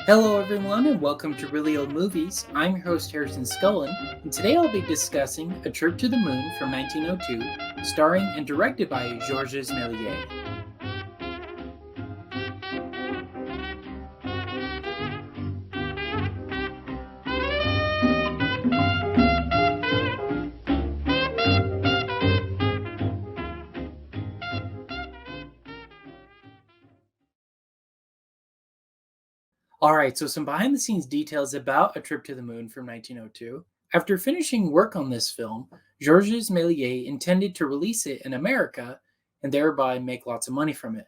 Hello, everyone, and welcome to Really Old Movies. I'm your host, Harrison Scullin, and today I'll be discussing A Trip to the Moon from 1902, starring and directed by Georges Méliès. Alright, so some behind the scenes details about A Trip to the Moon from 1902. After finishing work on this film, Georges Méliès intended to release it in America and thereby make lots of money from it.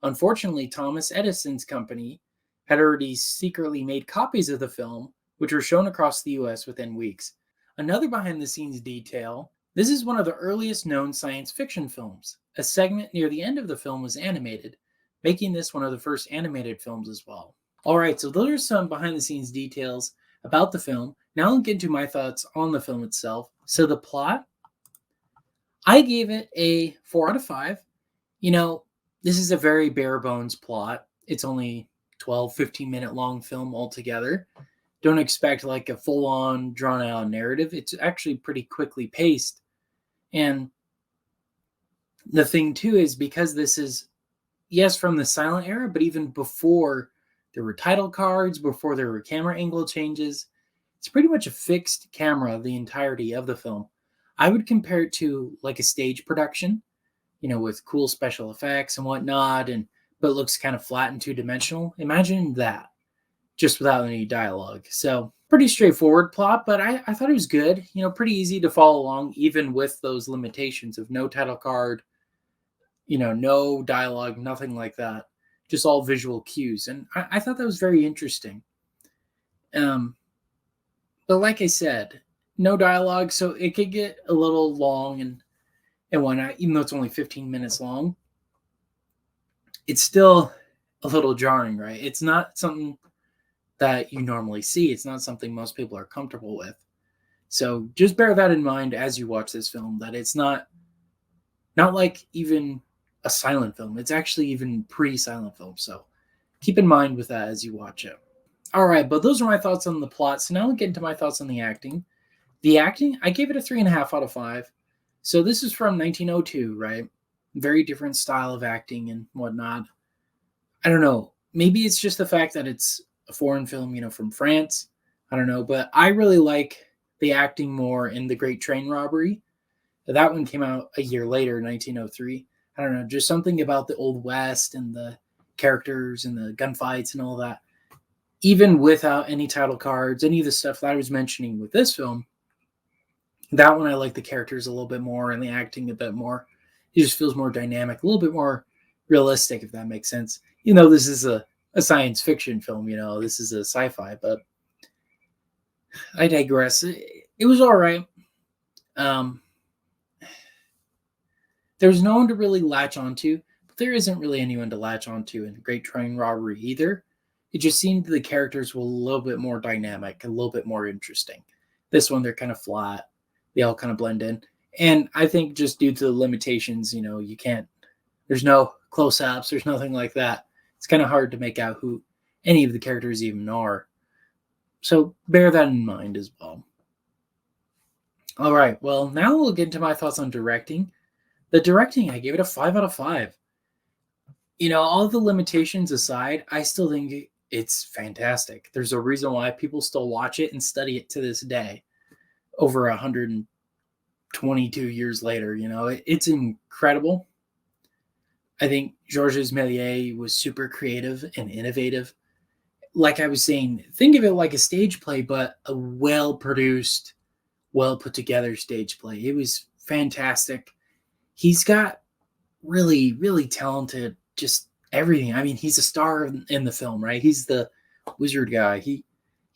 Unfortunately, Thomas Edison's company had already secretly made copies of the film, which were shown across the US within weeks. Another behind the scenes detail, this is one of the earliest known science fiction films. A segment near the end of the film was animated, making this one of the first animated films as well. Alright, so those are some behind the scenes details about the film. Now I'll get into my thoughts on the film itself. So the plot, I gave it a 4 out of 5. You know, this is a very bare bones plot. It's only 12, 15-minute long film altogether. Don't expect like a full on drawn out narrative. It's actually pretty quickly paced. And the thing too is because this is, yes, from the silent era, but even before there were title cards, before there were camera angle changes, it's pretty much a fixed camera the entirety of the film. I would compare it to like a stage production, with cool special effects and whatnot, but it looks kind of flat and two-dimensional. Imagine that, just without any dialogue. So pretty straightforward plot, but I thought it was good. Pretty easy to follow along, even with those limitations of no title card, no dialogue, nothing like that. Just all visual cues. And I thought that was very interesting. But like I said, no dialogue, so it could get a little long and whatnot, even though it's only 15 minutes long. It's still a little jarring, right? It's not something that you normally see. It's not something most people are comfortable with. So just bear that in mind as you watch this film, that it's not like even a silent film. It's actually even pre-silent film. So keep in mind with that as you watch it. All right, but those are my thoughts on the plot. So now we'll get into my thoughts on the acting. The acting, I gave it a 3.5 out of 5. So this is from 1902, right? Very different style of acting and whatnot. I don't know. Maybe it's just the fact that it's a foreign film, from France. I don't know, but I really like the acting more in The Great Train Robbery. That one came out a year later, 1903. I don't know, just something about the Old West and the characters and the gunfights and all that. Even without any title cards, any of the stuff that I was mentioning with this film, that one I like the characters a little bit more and the acting a bit more. It just feels more dynamic, a little bit more realistic, if that makes sense. This is a science fiction film, this is a sci-fi, but I digress. It was all right. There's no one to really latch onto, but there isn't really anyone to latch onto in Great Train Robbery either. It just seemed the characters were a little bit more dynamic, a little bit more interesting. This one, they're kind of flat. They all kind of blend in. And I think just due to the limitations, you can't, there's no close-ups, there's nothing like that. It's kind of hard to make out who any of the characters even are. So bear that in mind as well. All right, well, now we'll get into my thoughts on directing. The directing, I gave it a 5 out of 5. All the limitations aside, I still think it's fantastic. There's a reason why people still watch it and study it to this day, over 122 years later. It's incredible. I think Georges Méliès was super creative and innovative. Like I was saying, think of it like a stage play, but a well-produced, well-put-together stage play. It was fantastic. He's got really, really talented, just everything. I mean, he's a star in the film, right? He's the wizard guy. He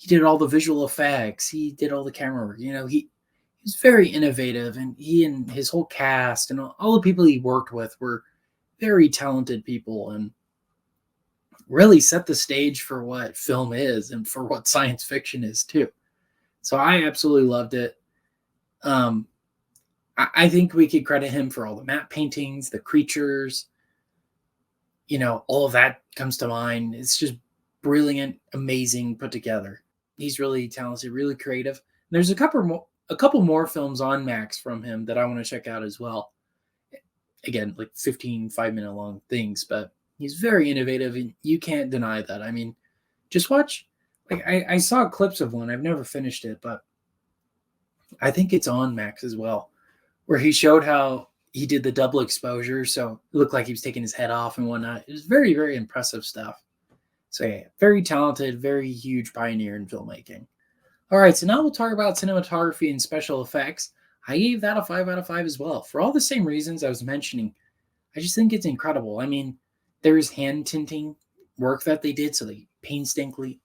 did all the visual effects. He did all the camera work. He's very innovative, and he and his whole cast and all the people he worked with were very talented people and really set the stage for what film is and for what science fiction is too. So I absolutely loved it. I think we could credit him for all the matte paintings, the creatures, all of that comes to mind. It's just brilliant, amazing, put together. He's really talented, really creative. And there's a couple more films on Max from him that I want to check out as well. Again, like 15 5-minute long things, but he's very innovative and you can't deny that. I mean, just watch. Like I saw clips of one. I've never finished it, but I think it's on Max as well, where he showed how he did the double exposure, so it looked like he was taking his head off and whatnot. It was very, very impressive stuff. So yeah, very talented, very huge pioneer in filmmaking. All right, so now we'll talk about cinematography and special effects. I gave that a 5 out of 5 as well. For all the same reasons I was mentioning, I just think it's incredible. I mean, there's hand tinting work that they did, so they painstakingly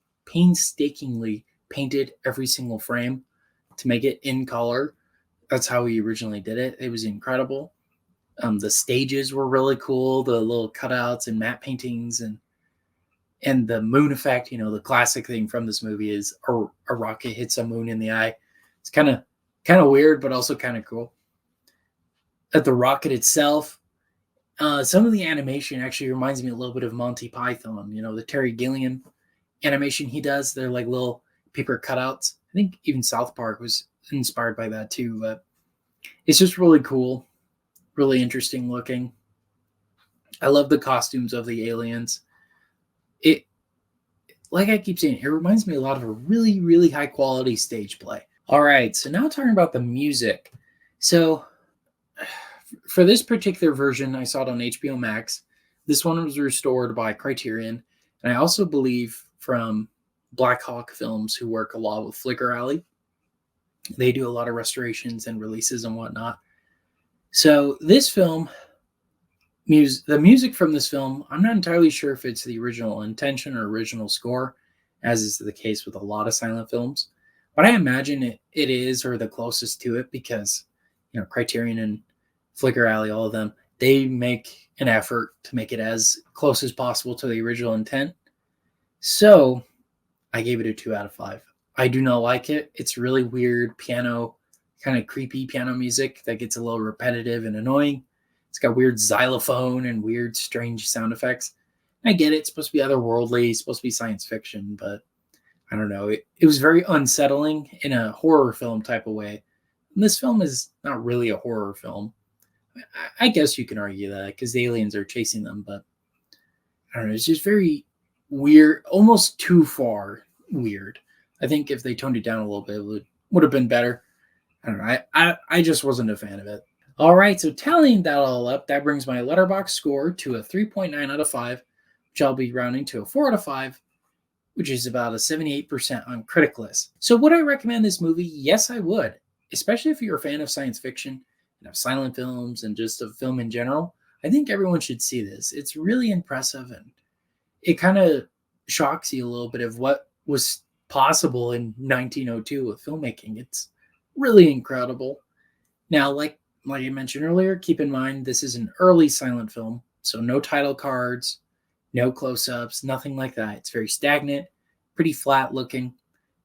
painted every single frame to make it in color. That's how he originally did it. It was incredible. The stages were really cool, the little cutouts and matte paintings and the moon effect. The classic thing from this movie is a rocket hits a moon in the eye. It's kind of weird, but also kind of cool. At the rocket itself, some of the animation actually reminds me a little bit of Monty Python. The Terry Gilliam animation he does. They're like little paper cutouts. I think even South Park was inspired by that too. But it's just really cool, really interesting looking. I love the costumes of the aliens. It, like I keep saying, it reminds me a lot of a really, really high quality stage play. All right, so now talking about the music. So for this particular version, I saw it on HBO Max. This one was restored by Criterion, and I also believe from Black Hawk Films, who work a lot with Flickr Alley. They do a lot of restorations and releases and whatnot. So this film, the music from this film, I'm not entirely sure if it's the original intention or original score, as is the case with a lot of silent films. But I imagine it is, or the closest to it, because Criterion and Flickr Alley, all of them, they make an effort to make it as close as possible to the original intent. So I gave it a 2 out of 5. I do not like it. It's really weird piano, kind of creepy piano music that gets a little repetitive and annoying. It's got weird xylophone and weird, strange sound effects. I get it. It's supposed to be otherworldly. It's supposed to be science fiction, but I don't know. It was very unsettling in a horror film type of way. And this film is not really a horror film. I guess you can argue that because the aliens are chasing them, but I don't know. It's just very weird, almost too far weird. I think if they toned it down a little bit, it would have been better. I don't know. I just wasn't a fan of it. All right, so tallying that all up, that brings my Letterboxd score to a 3.9 out of 5, which I'll be rounding to a 4 out of 5, which is about a 78% on Critic List. So would I recommend this movie? Yes, I would, especially if you're a fan of science fiction and of silent films and just of film in general. I think everyone should see this. It's really impressive, and it kind of shocks you a little bit of what was possible in 1902 with filmmaking. It's really incredible. Now, like I mentioned earlier, keep in mind this is an early silent film, so no title cards, no close-ups, nothing like that. It's very stagnant, pretty flat looking.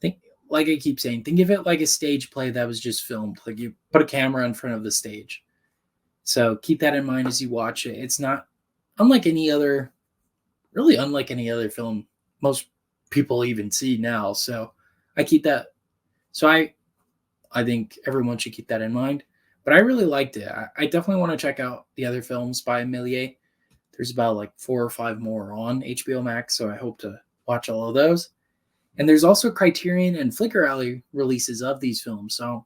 Like I keep saying, think of it like a stage play that was just filmed. Like you put a camera in front of the stage. So keep that in mind as you watch it. It's not unlike any other film most people even see now. So I keep that. So I think everyone should keep that in mind. But I really liked it. I definitely want to check out the other films by Méliès. There's about like 4 or 5 more on HBO Max, so I hope to watch all of those. And there's also Criterion and Flickr Alley releases of these films, so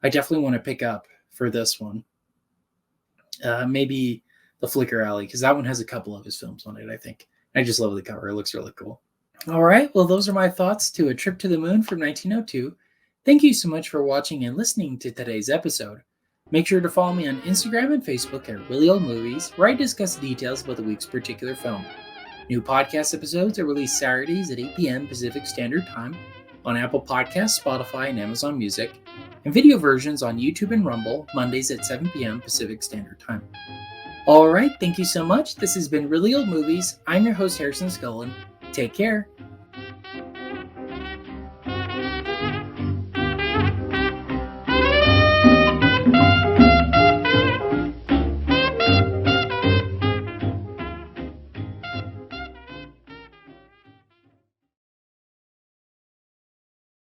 I definitely want to pick up for this one. Maybe the Flickr Alley, because that one has a couple of his films on it, I think. I just love the cover. It looks really cool. All right, well, those are my thoughts to A Trip to the Moon from 1902. Thank you so much for watching and listening to today's episode. Make sure to follow me on Instagram and Facebook at Really Old Movies, where I discuss details about the week's particular film. New podcast episodes are released Saturdays at 8 p.m. Pacific Standard Time on Apple Podcasts, Spotify, and Amazon Music, and video versions on YouTube and Rumble Mondays at 7 p.m. Pacific Standard Time. All right, thank you so much. This has been Really Old Movies. I'm your host, Harrison Scullin. Take care.